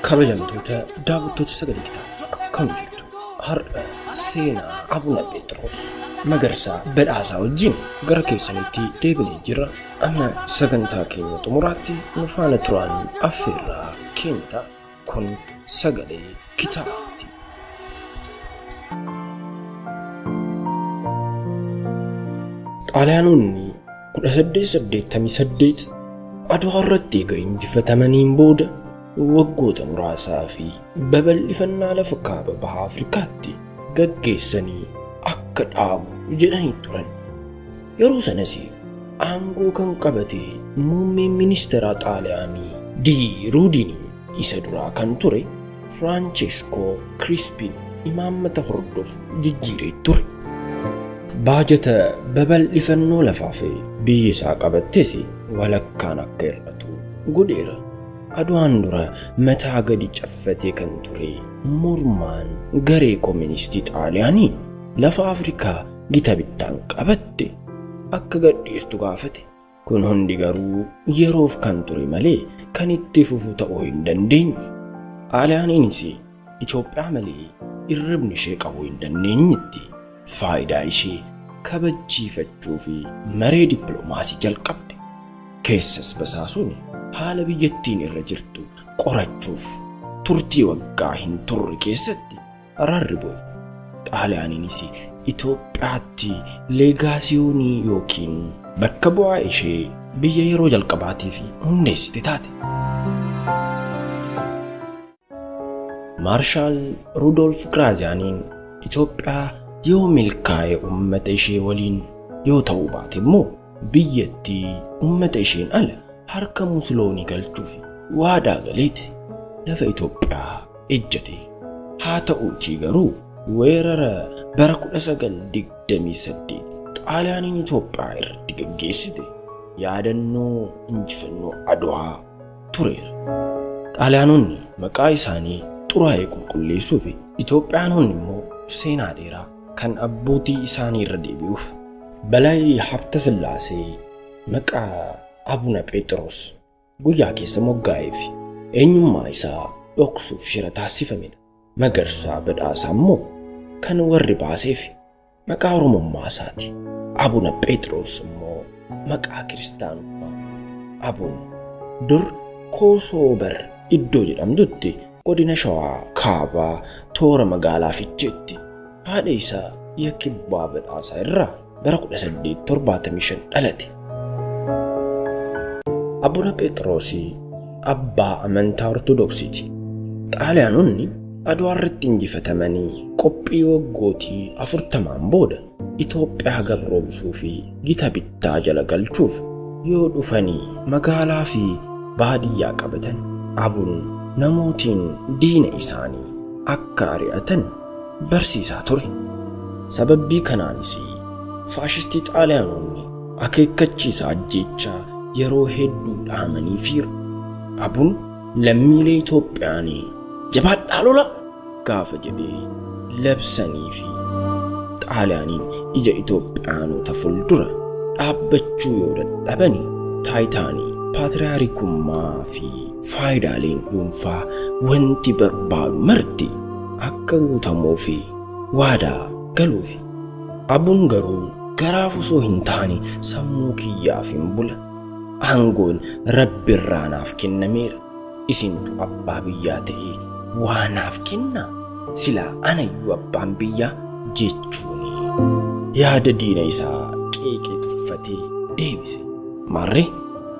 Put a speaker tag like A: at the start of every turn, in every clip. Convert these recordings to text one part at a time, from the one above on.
A: kabajamtoota daawwattoota sagalee kitaabaa akkam jirtu har'a seenaa Abuna Phexros Magarsaa Badhaasaa wajjin gara keessanitti deebinee jira. Amma sagantaa keenya xumuraatti nu faana turaan affeerraa keenya kun sagalee kitaabaati. Xaaliyaanonni 1888 Adwaa irratti eega injifatamaniin booda waggoota muraasaa fi babal'ifannaa lafa kaaba baha Afrikaatti gaggeessanii akka dhaabu jedhanii turan. Yeroo sanas aangoo kan qabate muummeen ministeera Xaaliyaanii Di Ruudini isa duraa kan ture Francesco Crispin imaammata hordofu jijjiiree ture. Baajata babal'ifannoo lafaa fi biyya isaa qabattes walakkaan akka hir'atu godheera. Adwaan dura mataa gadi caffatee kan ture mormaan garee kooministii Xaaliyaanii lafa Afrikaa gita bittaan qabatte akka gadhiistu gaafate. Kun hundi garuu yeroof kan ture malee kan itti fufu ta'uu hin dandeenye. Xaaliyaaniinis Itoophiyaa malee irribni ishee qabuu hin dandeenyetti faayidaa ishee kabachiifachuu fi maree dippiloomaasii jalqabde. Keessas basaasuun haala biyyattiin irra jirtu qorachuuf turtii waggaa hin turre keessatti araarri bu'e. Xaaliyaaniinis Itoophiyaatti leegaasiyoonii yookiin bakka bu'aa ishee biyya yeroo jalqabaatiif hundeessite taate. Maarshaal Rudolf Giraziyaaniin Itoophiyaa yoo milkaa'e uummata ishee waliin yoo ta'uu baate immoo biyyattii uummata isheen ala harka Musoloonii galchuuf waadaa galeeti lafa Itoophiyaa ejjate. Haa ta'uutii garuu weerara bara 1928 Xaaliyaaniin Itoophiyaa irratti gaggeessite yaadannoo injifannoo Adwaa tureera. Xaaliyaanonni maqaa isaanii xuraa'ee qulqulleessuu fi Itoophiyaanonni immoo seenaa dheeraa kan abbootii isaanii irra deebi'uuf Balaayi Habta Sillaasee maqaa Abuna Phexros guyyaa keessa moggaa'ee fi eenyummaa isaa dhoksuuf shira taasifamedha. Magarsaa Badhaasaa immoo kan warri baaseef maqaa Oromummaa isaati. Abuna Phexros immoo maqaa kiristaanummaa. Abun dur Kosoobar iddoo jedhamtutti godina Shawaa kaabaa toora magaalaa Fiicheetti haadha isaa Yakibbaa Badhaasaa irraa bara 1875 dhalate. Abuna Phexros abbaa amantaa Ortodoksiiti. Xaaliyaanonni Adwaa irratti injifatamanii qophii waggootii 40 booda Itoophiyaa gabroomsuu fi gita bittaa jala galchuuf yoo dhufanii magaalaa fi baadiyyaa qabatan Abun namootiin diina isaanii akka ari'atan barsiisaa ture. Sababbii kanaanis faashistii Xaaliyaanonni akeekkachiisa ajjeechaa yeroo hedduu dhaamanii fiiru. Abun lammiilee Itoophiyaanii jabaadhaa lola gaafa jedhee labsanii fi Xaaliyaaniin ija Itoophiyaanota fuuldura dhaabbachuu yoo dadhabani taayitaanii paatriyaarikummaa fi faayidaaleen dhuunfaa wanti barbaadu marti akka guutamuu fi waadaa galuufi. Abun garuu garaaf osoo hin taane sammuu kiyyaaf hin bula. Aangoon Rabbi irraa naaf kennameera. Isin abbaa biyyaa ta'ee waa naaf kenna. Silaa anayyuu abbaan biyyaa jechuuni yaada diina isaa qeeqee tuffatee deebise. Marree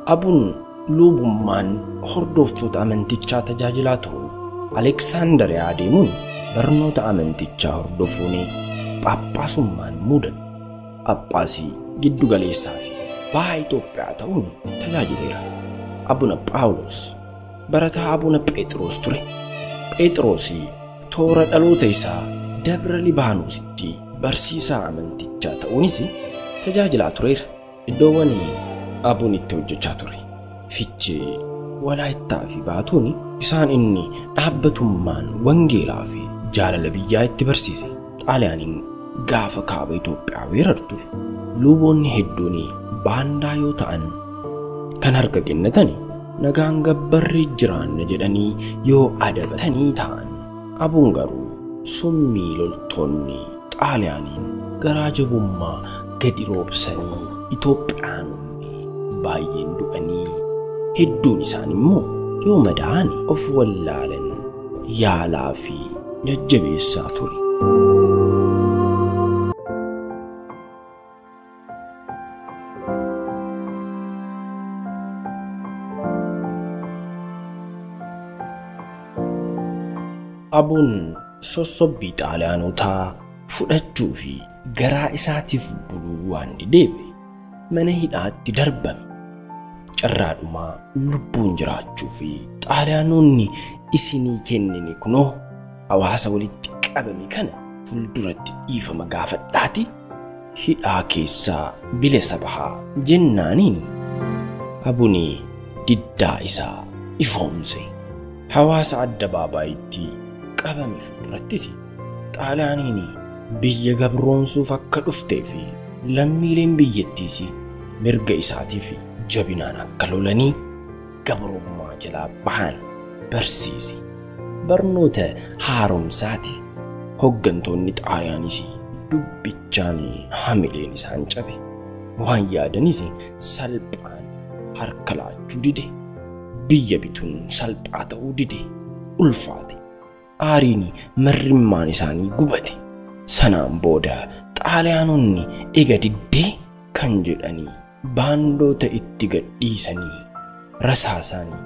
A: Abun lubummaan hordoftoota amantichaa tajaajilaa turuun Aleksaandariyaa deemuun barnoota amantichaa hordofuun Phaaphaasummaan muudame. Phaaphaasii giddu galeessaa fi baha Itoophiyaa ta'uun tajaajileera. Abuna Phaawulos barataa Abuna Phexros ture. Phexros toora dhaloota isaa Dabra Libaanoositti barsiisaa amantichaa ta'uunis tajaajilaa tureera. Iddoowwan Abun itti hojjechaa ture Fiichee, Walaayittaa fi Baatuun isaan inni dhaabbatummaan wangeelaa fi jaalala biyyaa itti barsiise. Xaaliyaaniin gaafa kaaba Itoophiyaa weerartu luboonni hedduun baandaa yoo ta'an kan harka kennatan nagaan gabbarri jiraanna jedhanii yoo adabatanii ta'an. Abuun garuu summii loltoonni Xaaliyaaniin garaa jabummaa gadi roobsanii Itoophiyaanonni baay'een du'anii hedduun isaan immoo yoo madaa'an of wallaalan yaalaa fi jajjabeessaa ture. Abuun sossobbii Xaaliyaanotaa fudhachuu fi garaa isaatiif buluu waan dideebe mana hidhaatti darbame. Carraadhumaa lubbuun jiraachuu fi Xaaliyaanonni isinii kennine kunoo hawaasa walitti qabame kana fuulduratti dhiifama gaafadhaati hidhaa keessaa bilisa bahaa jennaaniin. Abuun diddaa isaa ifoomse. Hawaasa addabaabayitti qabame fuuldurattis Xaaliyaaniin biyya gabroomsuuf akka dhuftee fi lammiileen biyyattiis mirga isaatiif jabinaan akka lolanii gabrummaa jalaa bahan barsiise. Barnoota haaromsaati. Hoggantoonni Xaaliyaanis dubbichaan hamileen isaan cabe. Waan yaadanis salphaan harka laachuu dide. Biyya bituun salphaa ta'uu dide. Ulfaate. Aariin marrimmaan isaanii gubate. Sanaan booda Xaaliyaanonni ega diddee kan jedhanii baandoota itti gadhiisanii rasaasaanii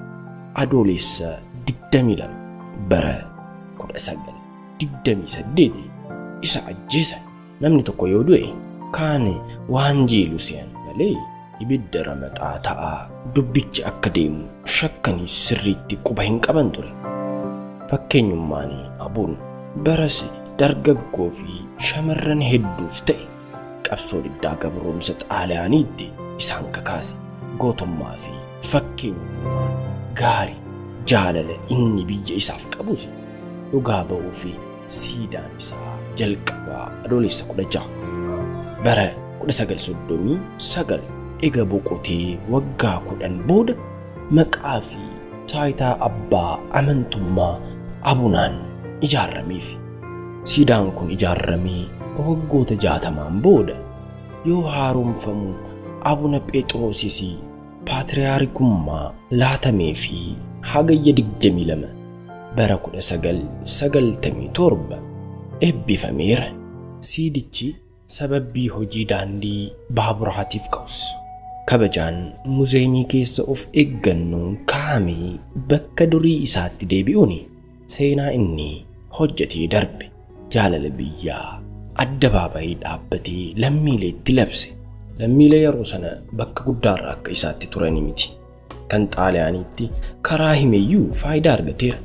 A: adoolessa 22 bara 1928 isa ajjeesan. Namni tokko yoo du'e kaan waan jeelu se'an malee ibidda ramaxaa ta'aa dubbichi akka deemu shakkanii sirriitti quba hin qaban ture. Fakkeenyummaan Abuun baras dargaggoo fi shamarran hedduuf ta'e qabsoo diddaa gabroomsa Xaaliyaaniitti isaan kakaase. Gootummaa fi fakkeenyummaa gaarii jaalala inni biyya isaaf qabus dhugaa ba'uu fi siidaan isaa jalqabaa adoolessa 16 bara 1939 ega boqotee waggaa 10 booda maqaa fi taayitaa abbaa amantummaa Abuunaan ijaarameef. Siidaan kun ijaaramee waggoota 60 booda yoo haaromfamu Abuna Phexrosis paatriyaarikummaa laatamee fi hagayya 22 bara 1997 eebbifameera. Siidichi sababii hojii daandii baaburaatiif qabus kabajaan muuzeemii keessa of eeggannoon kaa'amee bakka durii isaatti deebi'uun seenaa inni hojjetee darbe jaalala biyyaa addabaabayii dhaabbatee lammiileetti labse. Lammiilee yeroo sana bakka guddaarra akka isaatti turani miti. Kan Xaaliyaaniitti karaa himeyyuu faayidaa argateera.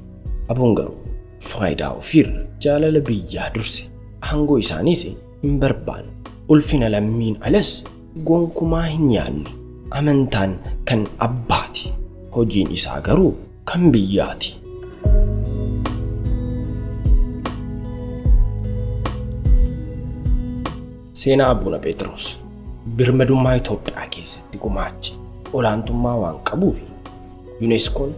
A: Abuun garuu faayidaa ofiirra jaalala biyyaa durse. Aangoo isaaniis hin barbaanne. Ulfina lammiin alas gonkumaa hin yaadne. Amantaan kan abbaati. Hojiin isaa garuu kan biyyaati. Seenaa Abuna Phexros birmadummaa Itoophiyaa keessatti gumaache olaantummaa waan qabuuf UNESCOon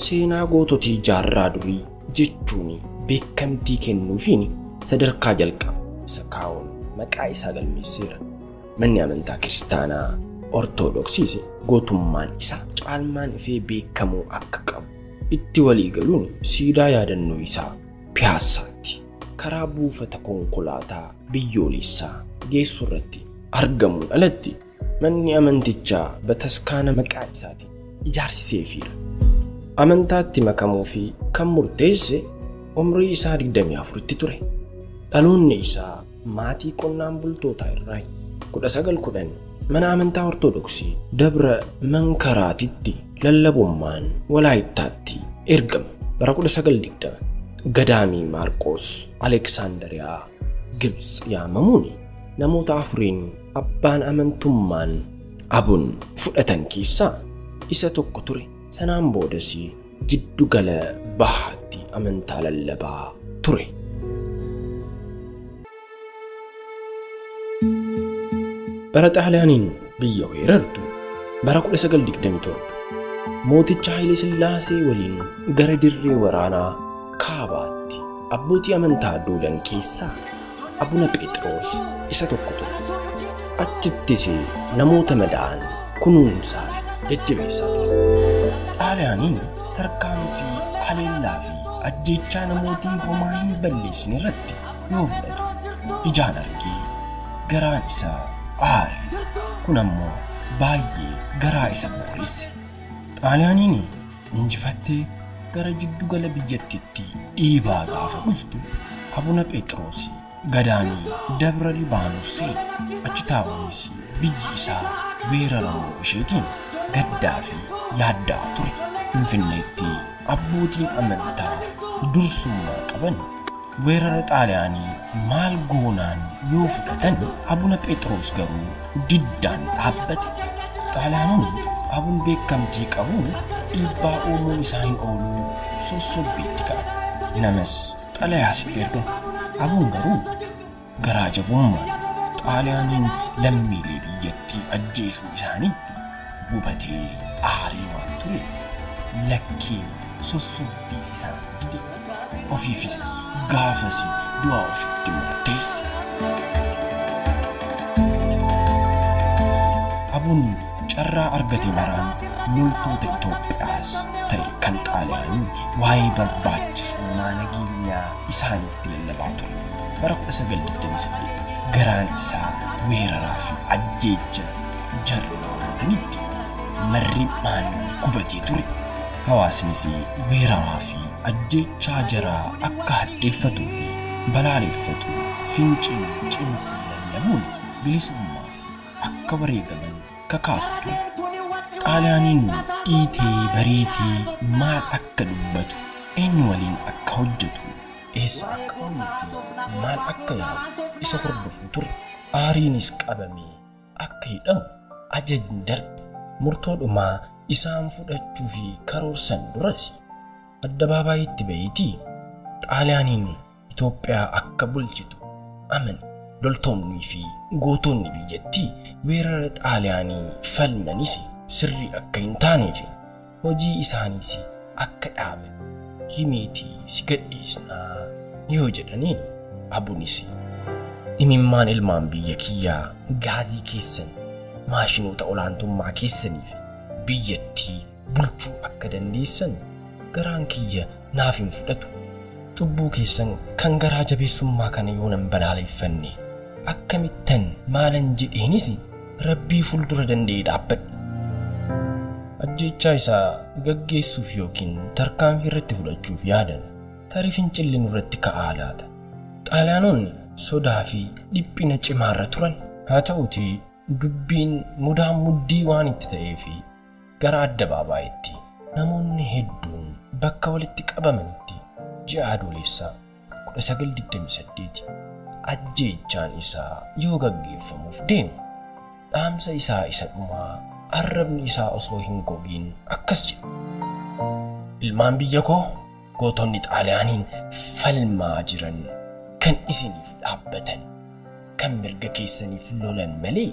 A: seenaa goototii jaarraa durii jechuun beekamtii kennuufiin sadarkaa jalqaba isa kaa'uun maqaa isaa galmeesseera. Manni amantaa kiristaanaa Ortodoksiis gootummaan isaa caalmaan ifee beekamuu akka qabu itti walii galuun siidaa yaadannoo isaa Piyaassaatti karaa buufata konkolaataa biyyoolessaa geessu irratti argamuun alatti manni amantichaa bataskaana maqaa isaatiin ijaarsiseefiira. Amantaatti makamuu fi kan murteesse umrii isaa 24tti ture. Dhaloonni isaa maatii qonnaan bultootaa irraa 1910 mana amantaa Ortodoksii Dabra Mankaraatitti lallabummaan Walaayittaatti ergama. Bara 1920 Gadaamii Maarqos Aleksaandariyaa Gibx yaamamuun namoota afuriin abbaan amantummaan Abuun fudhatan keessaa isa tokko ture. Sanaan boodas jiddu gala bahaatti amantaa lallabaa ture. Bara Xaaliyaaniin biyya weerartu bara 1927 mooticha Haile Sillaasee waliin gara dirree waraanaa kaabaatti abbootii amantaa duulan keessaa Abuna Phexros isa tokko ture. Achittis namoota madaa'an kunuunsaa fi jajjabeessaa ture. Xaaliyaaniin tarkaanfii haleellaa fi ajjeechaa namootii homaa hin balleessine irratti yoo fudhatu ijaan argee garaan isaa aare. Kun ammoo baay'ee garaa isa booresse. Xaaliyaaniin injifattee gara jiddugala biyyattiitti dhiibaa gaafa dhuftu Abuna Phexros gadaanii Dabra Libaanos seene. Achi taa'uunis biyyi isaa weeraramuu isheetiin gaddaa fi yaaddaa ture. Finfinneetti abbootiin amantaa dursummaa qaban weerara Xaaliyaanii maal goonaan yoo fudhatan Abuna Phexros garuu diddaan dhaabbate. Xaaliyaanonni Abun beekamtii qabuun dhiibbaa uumuun isaa hin oolu sossobbiitti ka'an. Namas xalayaasitti ergan. Abun garuu garaa jabummaan Xaaliyaaniin lammiilee biyyattii ajjeesuu isaaniitti gubatee aaree waan tureef lakkiin sossobbii isaan dide. Ofiifis gaafas du'aa ofitti murteesse. Abun carraa argate maraan loltoota Itoophiyaas ta'e kan Xaaliyaanii waa'ee barbaachisummaa nageenyaa isaaniitti lallabaa ture. Bara 1928 garaan isaa weeraraa fi ajjeecha jarraawwatanitti marrimaan gubatee ture. Hawaasnis weeraraa fi ajjeechaa jaraa akka hadheeffatuu fi balaaleffatu fincila cimsee lallabuun bilisummaa fi akka wareegaman kakaasu ture. Xaaliyaaniin dhiitee bareetee maal akka dubbatu, eenyu waliin akka hojjetu, eessa akka ooluu fi maal akka yaadu isa hordofuu ture. Aariinis qabamee akka hidhamu ajajni darbe. Murtoodhumaa isaan fudhachuu fi karoorsan duras addabaabayitti bahiitii Xaaliyaaniin Itoophiyaa akka bulchitu aman. Loltoonnii fi gootonni biyyattii weerara Xaaliyaanii falmanis sirrii akka hin taaneef hojii isaaniis akka dhaaban himeetii si gadhiisnaa yoo jedhaniin Abunis imimmaan ilmaan biyya kiyyaa gaazii keessan maashinoota olaantummaa keessaniif biyyattii bulchuu akka dandeessan garaan kiyya naaf hin fudhatu. Cubbuu keessan kan garaa jabeessummaa kana yoo nan balaaleffanne akkamittan maalan jedheenis Rabbii fuuldura danda'ee dhaabbadha. Ajjeechaa isaa gaggeessuuf yookiin tarkaanfii irratti fudhachuuf yaadan tarii fincilli nurratti ka'aa laata. Xaaliyaanonni sodaa fi dhiphina cimaarra turan. Haa ta'uutii dubbiin mudaan muddii waan itti ta'eef gara addabaabayitti namoonni hedduun bakka walitti qabamanitti ji'a adoolessaa 1928 ajjeechaan isaa yoo gaggeeffamuuf deemu dhaamsa isaa isa dhumaa arrabni isaa osoo hin gogiin akkas jedha. Ilmaan biyya koo gootonni Xaaliyaaniin falmaa jiran kan isiniif dhaabbatan kan mirga keessaniif lolan malee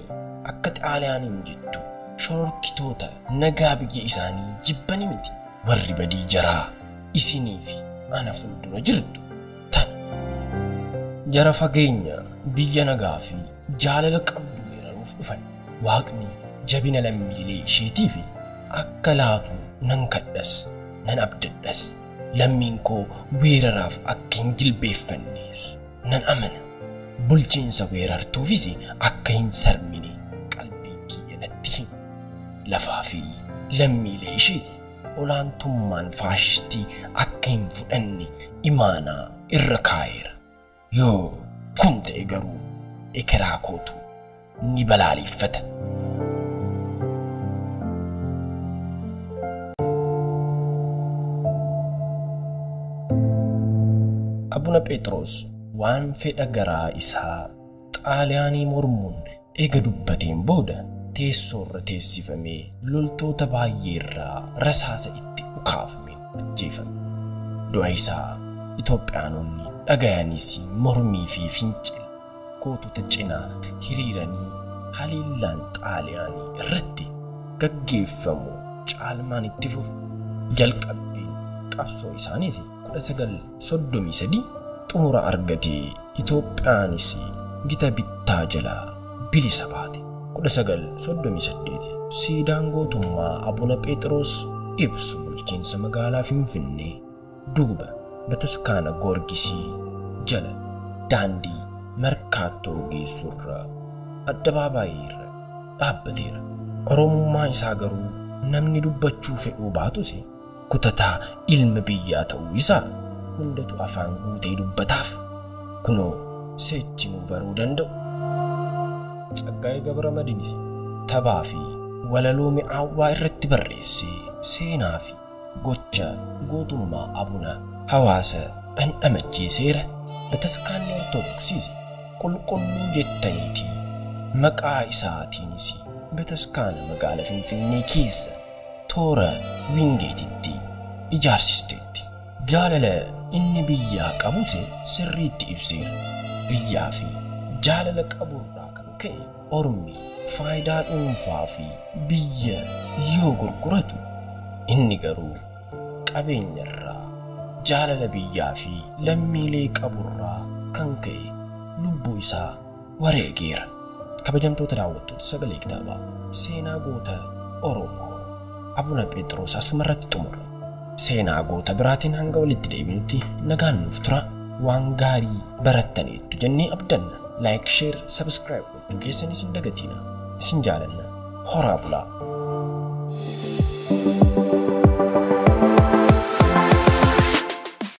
A: akka Xaaliyaaniin jettu shororkitoota nagaa biyya isaanii jibbani miti. Warri badii jaraa isinii fi ana fuuldura jirtu tana. Jara fageenya biyya nagaa fi jaalala qabdu weeraruuf dhufan. Waaqni jabina lammiilee isheetiif akka laatu nan kadhas nan abdadhas. Lammiin koo weeraraaf akka hin jilbeeffanneef nan amana. Bulchiinsa weerartuufis akka hin sarmine qalbii kiyya natti hima. Lafaa fi lammiilee ishees olaantummaan faashistii akka hin fudhanne imaanaa irra kaa'eera. Yoo kun ta'e garuu ekeraa kootu ni balaaleffata. Abuna Phexros waan fedha garaa isaa Xaaliyaanii mormuun eega dubbateen booda teessoo irra teessifamee loltoota baay'ee irraa rasaasa itti ukaafameen ajjeefame. Du'a isaa Itoophiyaanonni dhagayanis mormii fi fincila gootota cinaa hiriiranii haleellaan Xaaliyaanii irratti gaggeeffamu caalmaan itti fufe. Jalqabbiin qabsoo isaaniis 1933 xumura argatee Itoophiyaanis gita bittaa jalaa bilisa baate. 1938 siidaan gootummaa Abuna Phexros ibsu bulchiinsa magaalaa Finfinnee duuba Bataskaana Goorgisii jala daandii Merkaattoo geessurra addabaabaayirra dhaabbateera. Oromummaa isaa garuu namni dubbachuu fedhuu baatus kutataa ilma biyyaa ta'uu isaa hundatu afaan guutee dubbataaf. Kunoo seechimuu baruu danda'u. Tsaggaayee Gabramadiinis taphaa fi walaloo mi'aawaa irratti barreessee seenaa fi gocha gootummaa Abunaa hawaasa dhandhamachiiseera. Bataskaanni Ortodoksiis qulqulluu jettaniiti maqaa isaatiinis Bataskaana magaalaa Finfinnee keessa toora Wingeetitti ijaarsisteetti. Jaalala inni biyyaa qabus sirriitti ibseera. Biyyaa fi jaalala qaburraa kan ka'e ormi faayidaa dhuunfaa fi biyya yoo gurguratu inni garuu qabeenyarraa jaalala biyyaa fi lammiilee qaburraa kan ka'e lubbuu isaa wareegeera. Kabajamtoota daawwattoota Sagalee Kitaabaa seenaa goota Oromoo Abuna Phexros asumarratti xumurra. Seenaa goota biraatiin hanga walitti deebinutti nagaan nuuf tura. Waan gaarii barattaniittu jennee abdanna. Like, share, subscribe gochuu keessanis hin dagatina. Isin jaalanna. Horaa bulaa.